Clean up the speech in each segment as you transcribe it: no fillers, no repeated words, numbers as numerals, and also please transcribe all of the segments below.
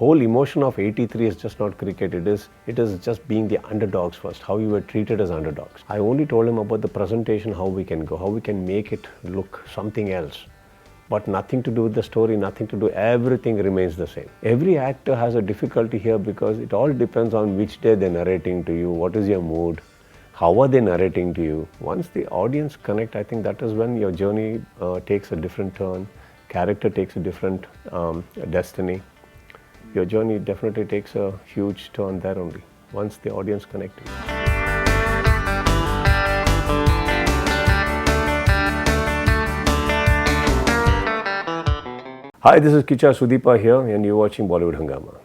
whole emotion of 83 is just not cricket. It is just being the underdogs first, how you were treated as underdogs. I only told him about the presentation, how we can go, how we can make it look something else. But nothing to do with the story, nothing to do, everything remains the same. Every actor has a difficulty here because it all depends on which day they're narrating to you, what is your mood, how are they narrating to you. Once the audience connect, I think that is when your journey takes a different turn, character takes a different destiny. Your journey definitely takes a huge turn there only, once the audience connect to you. Hi, this is Kichcha Sudeepa here and you're watching Bollywood Hungama.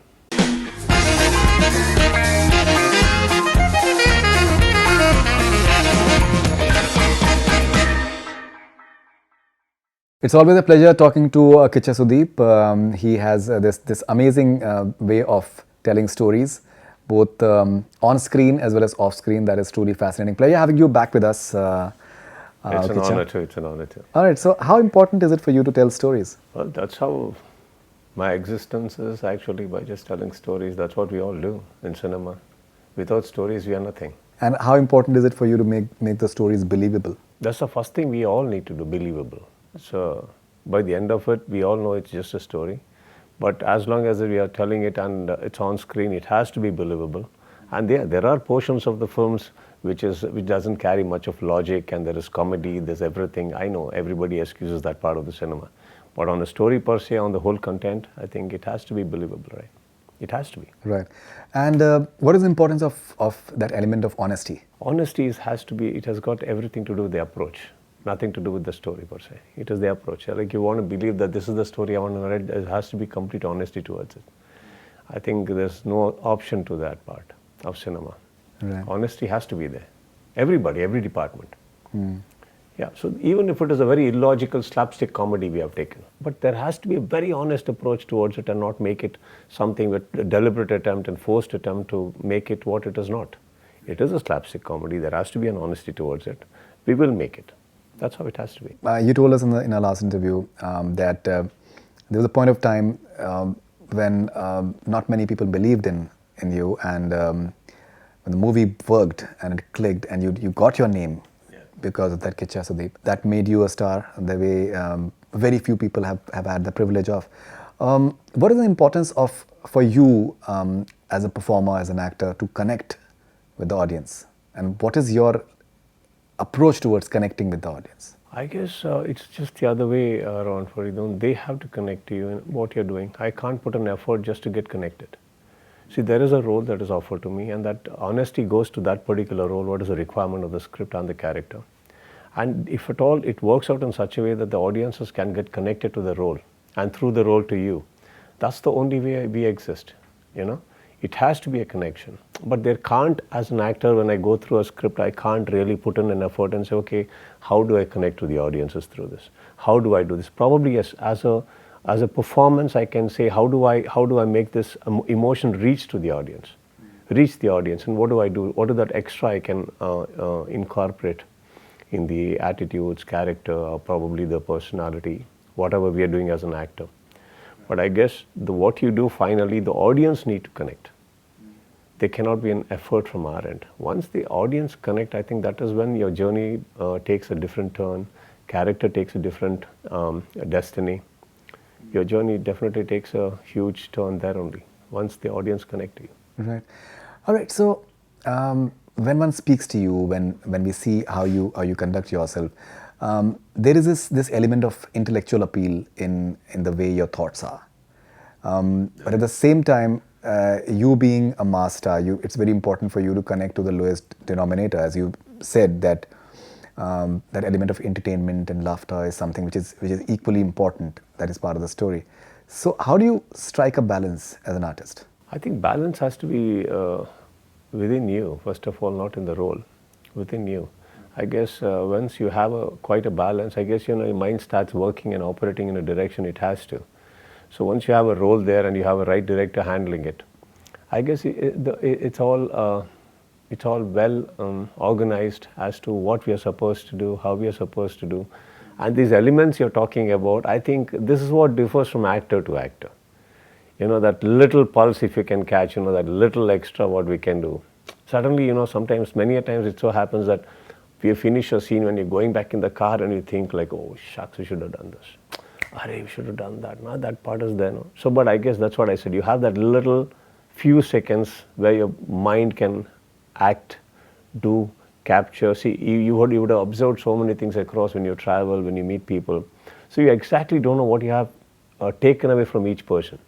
It's always a pleasure talking to Kichcha Sudeep. He has this amazing way of telling stories, both on screen as well as off screen. That is truly fascinating. Pleasure having you back with us. It's an honor too. It's an honor too. All right. So, how important is it for you to tell stories? Well, that's how my existence is actually, by just telling stories. That's what we all do in cinema. Without stories, we are nothing. And how important is it for you to make the stories believable? That's the first thing we all need to do, believable. So by the end of it, we all know it's just a story. But as long as we are telling it and it's on screen, it has to be believable. And there are portions of the films which doesn't carry much of logic, and there is comedy, there's everything. I know everybody excuses that part of the cinema. But on the story per se, on the whole content, I think it has to be believable, right? It has to be. Right. And what is the importance of that element of honesty? Honesty has to be, it has got everything to do with the approach. Nothing to do with the story per se. It is the approach. Like, you want to believe that this is the story I want to narrate, there has to be complete honesty towards it. I think there's no option to that part of cinema. Right. Honesty has to be there. Everybody, every department. Yeah, so even if it is a very illogical slapstick comedy we have taken, but there has to be a very honest approach towards it and not make it something with a deliberate attempt and forced attempt to make it what it is not. It is a slapstick comedy. There has to be an honesty towards it. We will make it. That's how it has to be. You told us in our last interview that there was a point of time when not many people believed in you, and when the movie worked and it clicked and you got your name because of that Kichcha Sudeep. That made you a star the way very few people have had the privilege of. What is the importance for you as a performer, as an actor, to connect with the audience? And what is your approach towards connecting with the audience? I guess it's just the other way around, Faridoon. They have to connect to you in what you're doing. I can't put an effort just to get connected. See, there is a role that is offered to me, and that honesty goes to that particular role, what is the requirement of the script and the character. And if at all it works out in such a way that the audiences can get connected to the role and through the role to you, that's the only way we exist, you know. It has to be a connection. But there can't, as an actor, when I go through a script, I can't really put in an effort and say, okay, how do I connect to the audiences through this? How do I do this? Probably, yes, as a performance, I can say, how do I make this emotion reach to the audience? Reach the audience, and what do I do? What is that extra I can incorporate in the attitudes, character, or probably the personality, whatever we are doing as an actor. But I guess what you do finally, the audience need to connect. There cannot be an effort from our end. Once the audience connect, I think that is when your journey takes a different turn, character takes a different destiny. Your journey definitely takes a huge turn there only, once the audience connect to you. Right. All right. So when one speaks to you, when we see how you conduct yourself, there is this element of intellectual appeal in the way your thoughts are. But at the same time, you being a master, it's very important for you to connect to the lowest denominator. As you said, that element of entertainment and laughter is something which is equally important. That is part of the story. So how do you strike a balance as an artist? I think balance has to be within you, first of all, not in the role, within you. I guess once you have quite a balance, I guess your mind starts working and operating in a direction it has to. So once you have a role there and you have a right director handling it, I guess it's all well organized as to what we are supposed to do, how we are supposed to do. And these elements you're talking about, I think this is what differs from actor to actor. that little pulse if you can catch, that little extra what we can do. Suddenly, sometimes, many a times it so happens that we finish a scene when you're going back in the car and you think like, oh shucks, we should have done this. Arey, we should have done that. No, that part is there. No? So, but I guess that's what I said. You have that little few seconds where your mind can act, do, capture. See, you would have observed so many things across when you travel, when you meet people. So you exactly don't know what you have taken away from each person.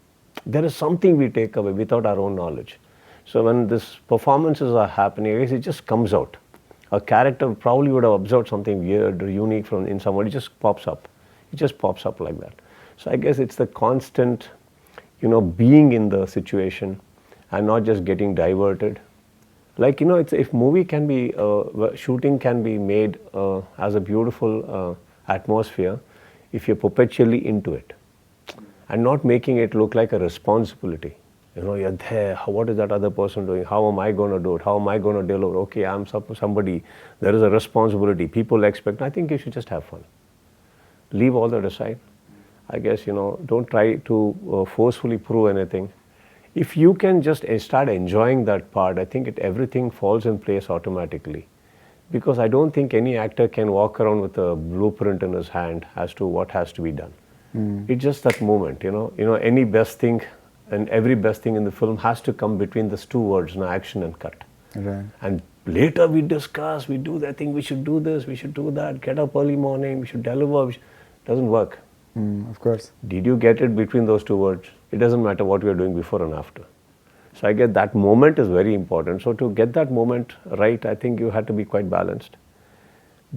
There is something we take away without our own knowledge. So when these performances are happening, I guess it just comes out. A character probably would have observed something weird or unique from in somebody, it just pops up. It just pops up like that. So I guess it's the constant, being in the situation and not just getting diverted. Like, if movie can be, shooting can be made as a beautiful atmosphere if you're perpetually into it and not making it look like a responsibility. You're there, what is that other person doing? How am I going to do it? How am I going to deliver? Okay, I'm somebody, there is a responsibility, people expect. I think you should just have fun. Leave all that aside. I guess, don't try to forcefully prove anything. If you can just start enjoying that part, I think everything falls in place automatically. Because I don't think any actor can walk around with a blueprint in his hand as to what has to be done. It's just that moment, any best thing and every best thing in the film has to come between these two words, action and cut. Right. And later we discuss, we do that thing, we should do this, we should do that, get up early morning, we should deliver. Doesn't work. Of course. Did you get it between those two words? It doesn't matter what we are doing before and after. So I guess that moment is very important. So to get that moment right, I think you have to be quite balanced.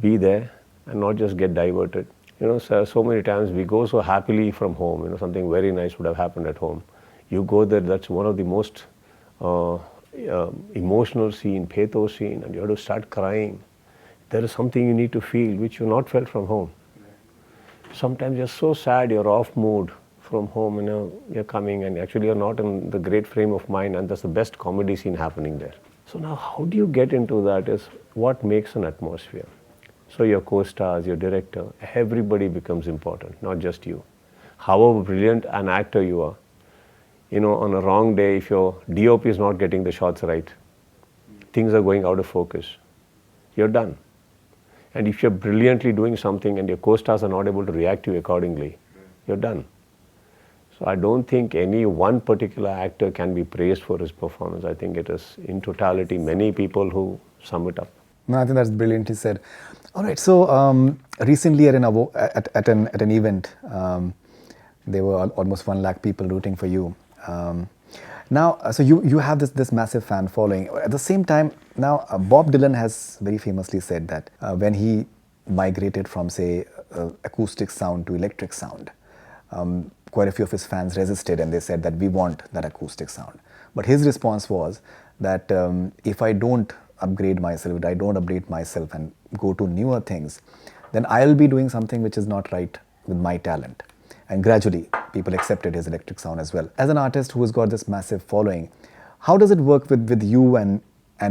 Be there and not just get diverted. So many times we go so happily from home, something very nice would have happened at home. You go there, that's one of the most emotional scene, pathos scene, and you have to start crying. There is something you need to feel which you not felt from home. Sometimes you're so sad, you're off mood from home, you're coming and actually you're not in the great frame of mind, and that's the best comedy scene happening there. So now how do you get into that is what makes an atmosphere. So your co-stars, your director, everybody becomes important, not just you. However brilliant an actor you are, on a wrong day, if your DOP is not getting the shots right, things are going out of focus, you're done. And if you're brilliantly doing something and your co-stars are not able to react to you accordingly, you're done. So I don't think any one particular actor can be praised for his performance. I think it is in totality many people who sum it up. No, I think that's brilliantly said. All right, so recently at an event, there were almost 1 lakh people rooting for you. Now, so you have this massive fan following. At the same time, now Bob Dylan has very famously said that when he migrated from, say, acoustic sound to electric sound, quite a few of his fans resisted and they said that we want that acoustic sound. But his response was that if I don't upgrade myself, if I don't update myself and go to newer things, then I'll be doing something which is not right with my talent. And gradually, people accepted his electric sound as well. As an artist who has got this massive following, how does it work with you and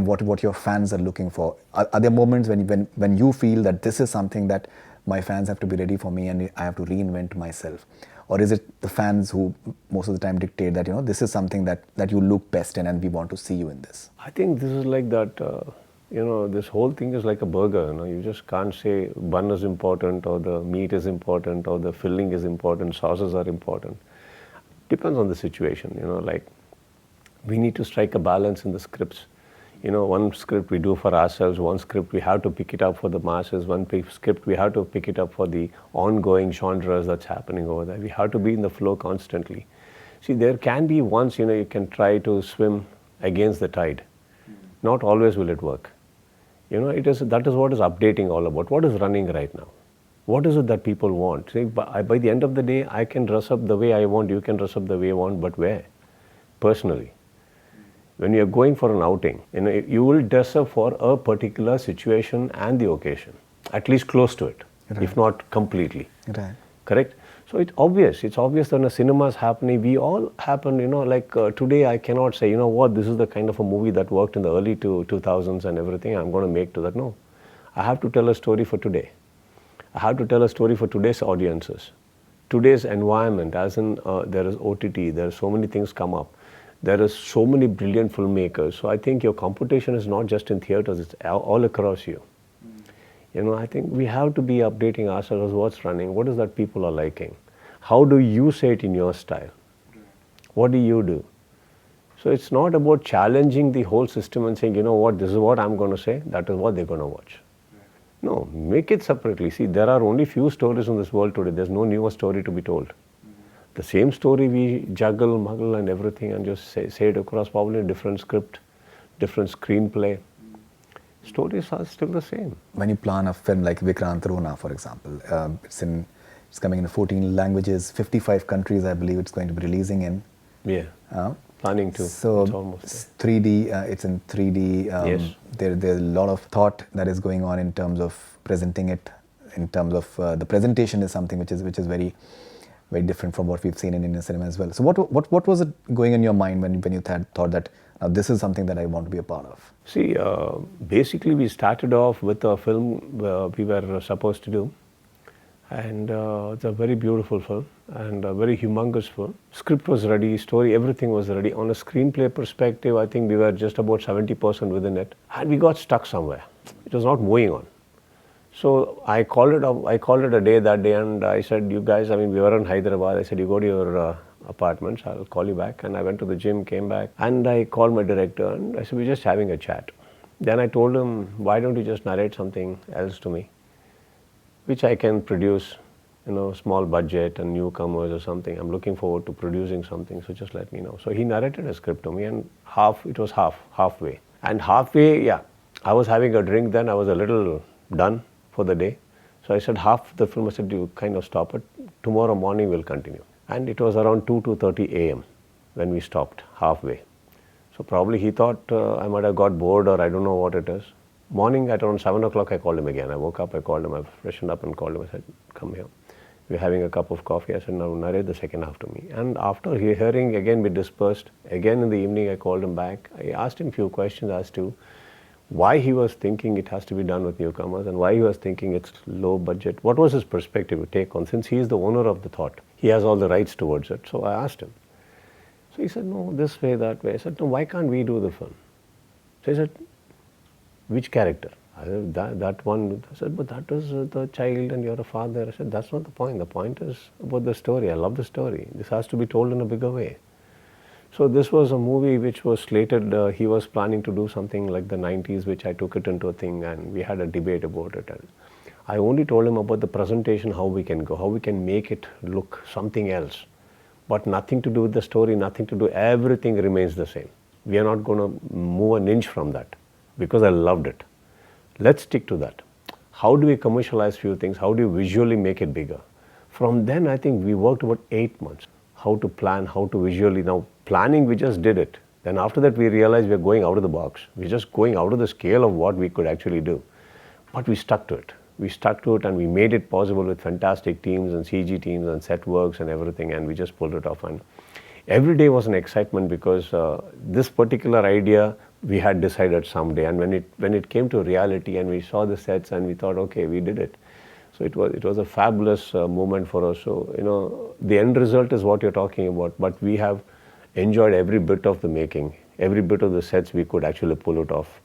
what your fans are looking for? Are there moments when you feel that this is something that my fans have to be ready for me and I have to reinvent myself? Or is it the fans who most of the time dictate that, this is something that you look best in and we want to see you in this? I think this is like that, this whole thing is like a burger, you just can't say bun is important or the meat is important or the filling is important, sauces are important. Depends on the situation, like we need to strike a balance in the scripts. One script we do for ourselves, one script we have to pick it up for the masses, one script we have to pick it up for the ongoing genres that's happening over there. We have to be in the flow constantly. See, there can be once, you can try to swim against the tide. Not always will it work. That is what is updating all about. What is running right now? What is it that people want? See, by the end of the day, I can dress up the way I want, you can dress up the way I want, but where? Personally. When you're going for an outing, you will dress up for a particular situation and the occasion, at least close to it, right. If not completely. Right. Correct? So it's obvious that when a cinema is happening, we all happen, today I cannot say, this is the kind of a movie that worked in the early 2000s and everything, I'm going to make to that. No. I have to tell a story for today. I have to tell a story for today's audiences. today's environment, as in there is OTT, there are so many things come up. There are so many brilliant filmmakers. So I think your competition is not just in theaters, it's all across you. You know, I think we have to be updating ourselves what's running, what is that people are liking. How do you say it in your style? What do you do? So it's not about challenging the whole system and saying, you know what, this is what I'm going to say, that is what they're going to watch. No, make it separately. See, there are only few stories in this world today. There's no newer story to be told. The same story we juggle, muggle and everything and just say it across probably a different script, different screenplay. Stories are still the same. When you plan a film like Vikrant Rona, for example, it's coming in 14 languages, 55 countries I believe it's going to be releasing in. Yeah, planning to. So it's almost 3D, it's in 3D. Yes. There's a lot of thought that is going on in terms of presenting it, in terms of the presentation is something which is very, very different from what we've seen in Indian cinema as well. So what was it going in your mind when you thought that this is something that I want to be a part of? See, basically we started off with a film we were supposed to do, and it's a very beautiful film and a very humongous film. Script was ready, story, everything was ready. On a screenplay perspective, I think we were just about 70% within it, and we got stuck somewhere. It was not moving on. So I called it a day that day, and I said, you guys, I mean, we were in Hyderabad. I said, you go to your apartments, I'll call you back. And I went to the gym, came back, and I called my director, and I said, we're just having a chat. Then I told him, why don't you just narrate something else to me, which I can produce, you know, small budget and newcomers or something. I'm looking forward to producing something, so just let me know. So he narrated a script to me, and it was halfway. And halfway, yeah, I was having a drink then, I was a little done for the day. So I said, half the film, I said, you kind of stop it. Tomorrow morning we'll continue. And it was around 2:30 a.m. when we stopped halfway. So probably he thought I might have got bored or I don't know what it is. Morning at around 7 o'clock I called him again. I woke up, I called him, I freshened up and called him. I said, come here. We're having a cup of coffee. I said, now narrate the second half to me. And after hearing, again we dispersed. Again in the evening I called him back. I asked him a few questions as to why he was thinking it has to be done with newcomers and why he was thinking it's low budget. What was his perspective to take on? Since he is the owner of the thought, he has all the rights towards it. So I asked him. So he said, no, this way, that way. I said, no, why can't we do the film? So he said, which character? I said, that one. I said, but that is the child and you're a father. I said, that's not the point. The point is about the story. I love the story. This has to be told in a bigger way. So this was a movie which was slated, he was planning to do something like the 90s, which I took it into a thing and we had a debate about it. And I only told him about the presentation, how we can go, how we can make it look something else. But nothing to do with the story, nothing to do, everything remains the same. We are not going to move an inch from that because I loved it. Let's stick to that. How do we commercialize few things? How do you visually make it bigger? From then, I think we worked about 8 months. How to plan, how to visually. Now, planning, we just did it. Then after that, we realized we're going out of the box. We're just going out of the scale of what we could actually do. But we stuck to it. We stuck to it and we made it possible with fantastic teams and CG teams and set works and everything, and we just pulled it off. And every day was an excitement because this particular idea we had decided someday. And when it came to reality and we saw the sets and we thought, okay, we did it. So it was a fabulous moment for us. So, you know, the end result is what you're talking about, but we have enjoyed every bit of the making, every bit of the sets we could actually pull it off.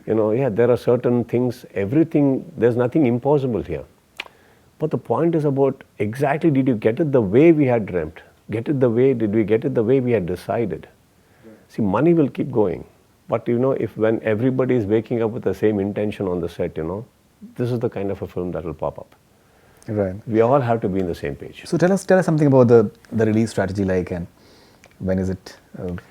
You know, yeah, there are certain things, everything, there's nothing impossible here. But the point is about exactly, did you get it the way we had dreamt? Did we get it the way we had decided? See, money will keep going. But you know, when everybody is waking up with the same intention on the set, you know, this is the kind of a film that will pop up. Right. We all have to be in the same page. So tell us something about the release strategy like, and when is it?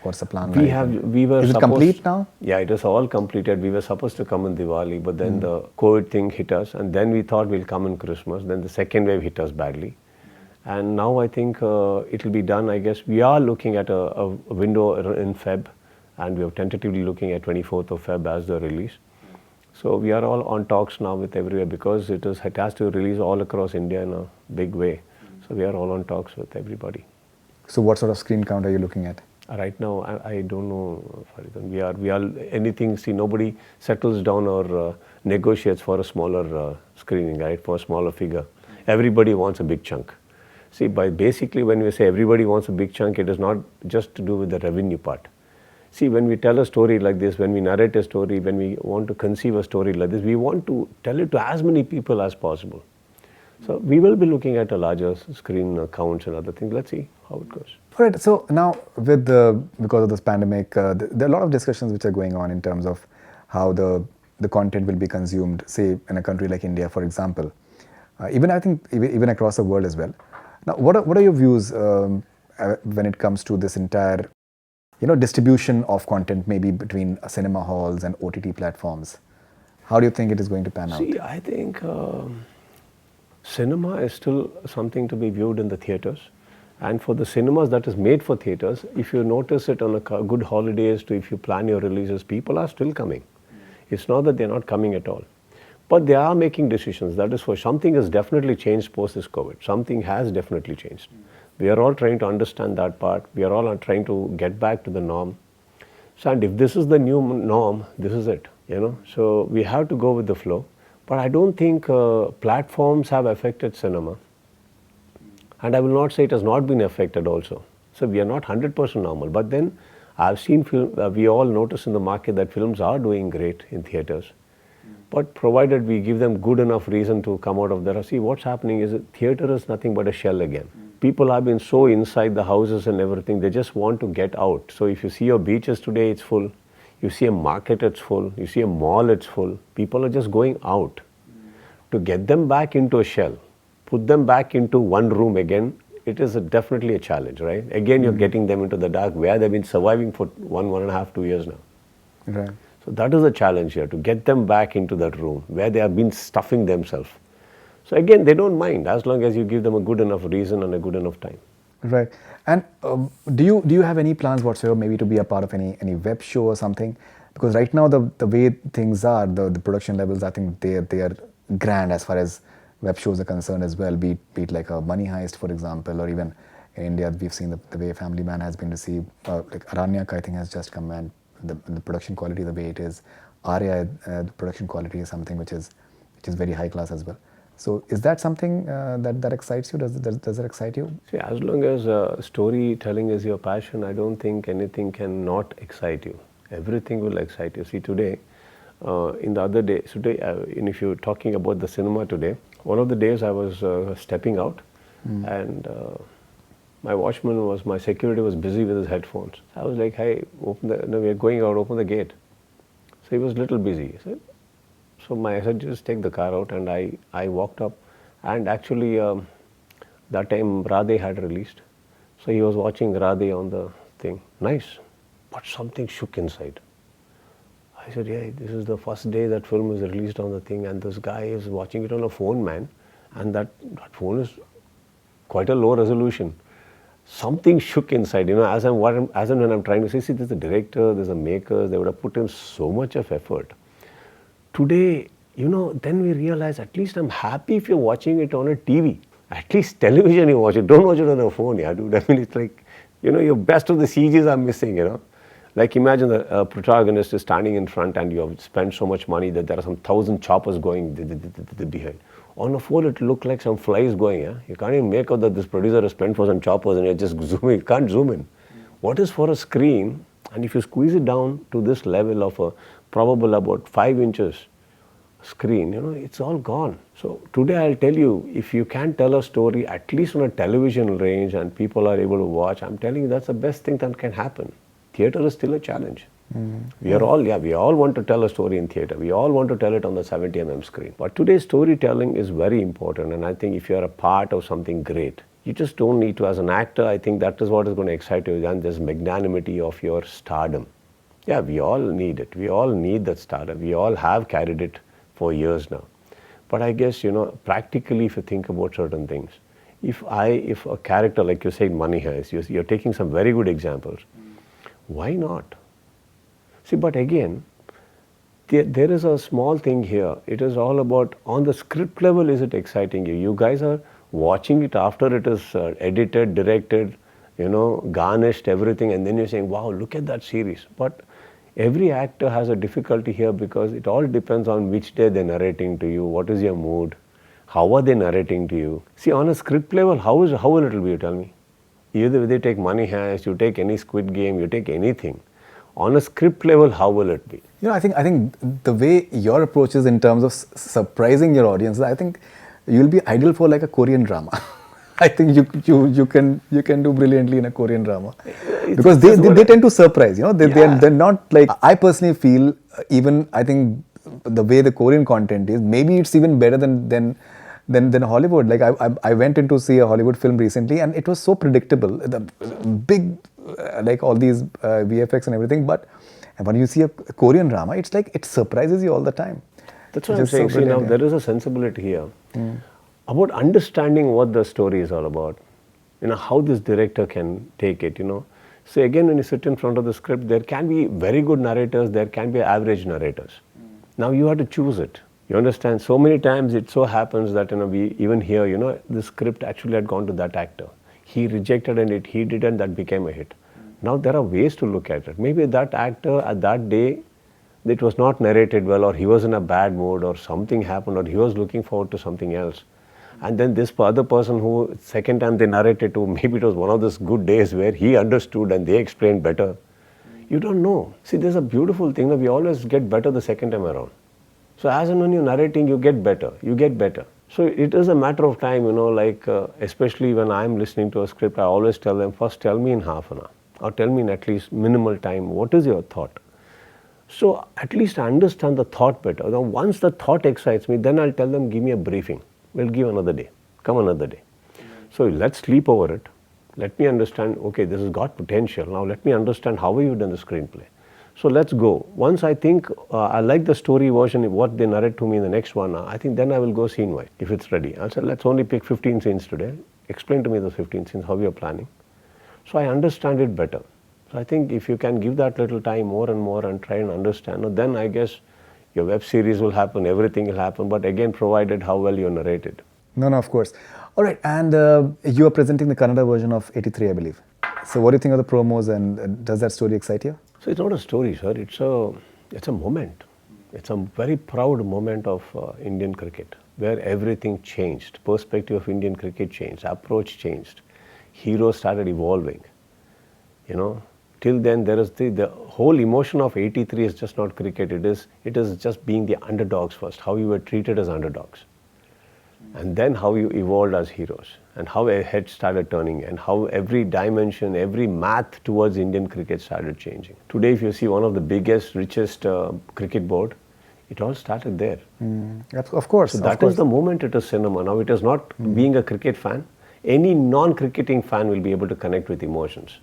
What's the plan? Is it complete now? Yeah, it is all completed. We were supposed to come in Diwali, but then the COVID thing hit us, and then we thought we'll come in Christmas. Then the second wave hit us badly, and now I think it will be done. I guess we are looking at a window in Feb, and we are tentatively looking at 24th of Feb as the release. So we are all on talks now with everywhere because it has to release all across India in a big way. So we are all on talks with everybody. So what sort of screen count are you looking at? Right now, I don't know, Faridoon. We are anything. See, nobody settles down or negotiates for a smaller screening, right? For a smaller figure. Everybody wants a big chunk. See, by basically when we say everybody wants a big chunk, it is not just to do with the revenue part. See, when we tell a story like this, when we narrate a story, when we want to conceive a story like this, we want to tell it to as many people as possible. So we will be looking at a larger screen counts and other things. Let's see how it goes. All right. So now, with because of this pandemic, there are a lot of discussions which are going on in terms of how the content will be consumed. Say in a country like India, for example, even I think even across the world as well. Now, what are your views when it comes to this entire, distribution of content, maybe between cinema halls and OTT platforms? How do you think it is going to pan out? See, I think cinema is still something to be viewed in the theatres. And for the cinemas that is made for theatres, if you notice it on a good holidays to if you plan your releases, people are still coming. It's not that they're not coming at all. But they are making decisions. That is for something has definitely changed post this COVID. Something has definitely changed. We are all trying to understand that part. We are all trying to get back to the norm. So, and if this is the new norm, this is it, So we have to go with the flow. But I don't think platforms have affected cinema. And I will not say it has not been affected also. So we are not 100% normal. But then I've seen we all notice in the market that films are doing great in theatres. But provided we give them good enough reason to come out of there. See, what's happening is theatre is nothing but a shell again. People have been so inside the houses and everything, they just want to get out. So if you see your beaches today, it's full. You see a market, it's full. You see a mall, it's full. People are just going out. To get them back into a shell, put them back into one room again, it is definitely a challenge, right? Again, you're getting them into the dark where they've been surviving for 1.5, 2 years now. Right. So that is the challenge here, to get them back into that room where they have been stuffing themselves. So again, they don't mind as long as you give them a good enough reason and a good enough time. Right. And do you have any plans whatsoever, maybe to be a part of any web show or something? Because right now the way things are, the production levels, I think they are grand as far as web shows are concerned as well. Be it like a Money Heist, for example, or even in India, we've seen the way Family Man has been received. Like Aranyak, I think, has just come, and the production quality, the way it is. Arya, the production quality is something which is very high class as well. So is that something that excites you? Does it excite you? See, as long as storytelling is your passion, I don't think anything can not excite you. Everything will excite you. See, today, in the other day, today, and if you're talking about the cinema today, one of the days I was stepping out and my security was busy with his headphones. I was like, hey, we're going out, open the gate. So he was a little busy. So I said, just take the car out, and I walked up, and actually that time Radhe had released. So he was watching Radhe on the thing. Nice. But something shook inside. I said, yeah, this is the first day that film is released on the thing, and this guy is watching it on a phone, man. And that phone is quite a low resolution. Something shook inside, as and when I'm trying to say, see, there's a director, there's a maker, they would have put in so much of effort. Today, then we realize at least I'm happy if you're watching it on a TV. At least television you watch it. Don't watch it on a phone, yeah, dude. I mean, it's like, your best of the CGs are missing, Like imagine the protagonist is standing in front and you have spent so much money that there are some 1,000 choppers going behind. On a phone, it looked like some flies going, yeah. You can't even make out that this producer has spent for some choppers and you're just zooming. You can't zoom in. What is for a screen, and if you squeeze it down to this level of a probable about 5 inches screen, it's all gone. So today I'll tell you, if you can tell a story at least on a television range and people are able to watch, I'm telling you that's the best thing that can happen. Theatre is still a challenge. We all want to tell a story in theatre. We all want to tell it on the 70mm screen. But today's storytelling is very important, and I think if you're a part of something great, you just don't need to, as an actor, I think that is what is going to excite you, and this magnanimity of your stardom. Yeah, we all need it. We all need that stardom. We all have carried it for years now. But I guess, practically if you think about certain things, if a character, like you said, Money Heist, you're taking some very good examples. Why not? See, but again, there is a small thing here. It is all about, on the script level, is it exciting you? You guys are watching it after it is edited, directed, garnished, everything, and then you're saying, wow, look at that series. But every actor has a difficulty here because it all depends on which day they're narrating to you, what is your mood, How are they narrating to you? See, on a script level, how will it be, you tell me? Either they take Money Heist, you take any Squid Game, you take anything. On a script level, how will it be? I think the way your approach is in terms of surprising your audience, I think you'll be ideal for like a Korean drama. I think you can do brilliantly in a Korean drama because they tend to surprise. They're not like, I personally feel, even I think the way the Korean content is, maybe it's even better than Hollywood. Like I went in to see a Hollywood film recently, and it was so predictable. The big like all these VFX and everything, but when you see a Korean drama, it's like it surprises you all the time. That's what I'm saying. See, now there is a sensibility here about understanding what the story is all about. How this director can take it. So again, when you sit in front of the script, there can be very good narrators, there can be average narrators. Now you have to choose it. You understand? So many times it so happens that we even here, the script actually had gone to that actor. He rejected it, he didn't, that became a hit. Now there are ways to look at it. Maybe that actor at that day, it was not narrated well, or he was in a bad mood, or something happened, or he was looking forward to something else. And then this other person who second time they narrated to, maybe it was one of those good days where he understood and they explained better. You don't know. See, there's a beautiful thing that we always get better the second time around. So as and when you're narrating, you get better. So it is a matter of time, especially when I'm listening to a script, I always tell them, first tell me in half an hour, or tell me in at least minimal time, what is your thought? So at least I understand the thought better. Now once the thought excites me, then I'll tell them, give me a briefing. We'll give another day. Come another day. So let's sleep over it. Let me understand, okay, this has got potential. Now let me understand how you've done the screenplay. So let's go. Once I think I like the story version, what they narrate to me in the next one, I think then I will go scene-wise, if it's ready. I'll say, let's only pick 15 scenes today. Explain to me those 15 scenes, how you're planning. So I understand it better. So I think if you can give that little time more and try and understand, then I guess your web series will happen, everything will happen, but again, provided how well you narrate it. No, of course. All right, and you are presenting the Kannada version of 83, I believe. So what do you think of the promos, and does that story excite you? So it's not a story, sir. It's a moment. It's a very proud moment of Indian cricket, where everything changed. Perspective of Indian cricket changed. Approach changed. Heroes started evolving. Till then, there is the whole emotion of 83 is just not cricket. It is just being the underdogs first. How you were treated as underdogs, and then how you evolved as heroes, and how a head started turning, and how every dimension, every math towards Indian cricket started changing. Today, if you see one of the biggest, richest cricket board, it all started there. Of course. So that is the moment it is cinema. Now it is not being a cricket fan. Any non-cricketing fan will be able to connect with emotions.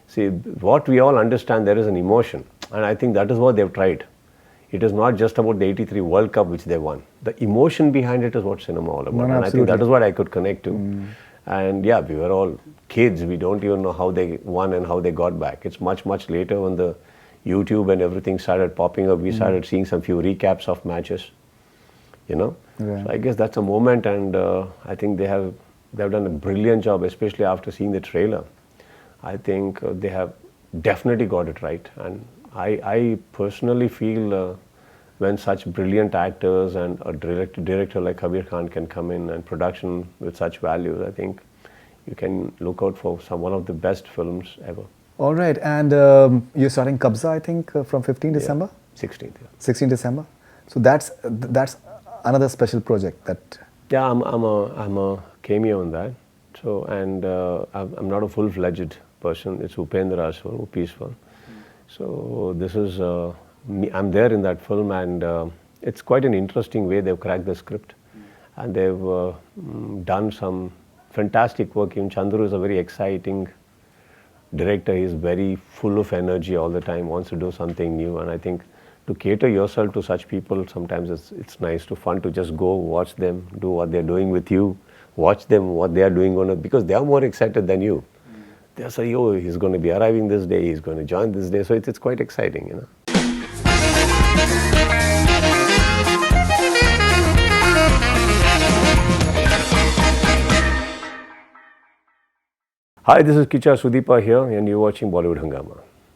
See, what we all understand, there is an emotion, and I think that is what they've tried. It is not just about the 83 World Cup which they won. The emotion behind it is what cinema all about. And I think that is what I could connect to. And yeah, we were all kids. We don't even know how they won and how they got back. It's much later when the YouTube and everything started popping up. We started seeing some few recaps of matches. So I guess that's a moment, and I think they've done a brilliant job, especially after seeing the trailer. I think they have definitely got it right, and I personally feel when such brilliant actors and a director like Kabir Khan can come in, and production with such values, I think you can look out for one of the best films ever. All right, and you're starting Kabza, I think, from 15 December? 16th. Yeah. 16 December. So that's another special project that. Yeah, I'm a cameo in that. So, and I'm not a full-fledged person. It's Upendra film, Upi's film. So this is I'm there in that film, and it's quite an interesting way they've cracked the script, and they've done some fantastic work. Even Chandru is a very exciting director. He's very full of energy all the time, wants to do something new, and I think to cater yourself to such people, sometimes it's nice to fun to just go watch them do what they're doing with you, watch them what they are doing on it, because they are more excited than you. They say, oh, he's going to be arriving this day, he's going to join this day, so it's quite exciting, Hi, this is Kichcha Sudeepa here, and you're watching Bollywood Hungama.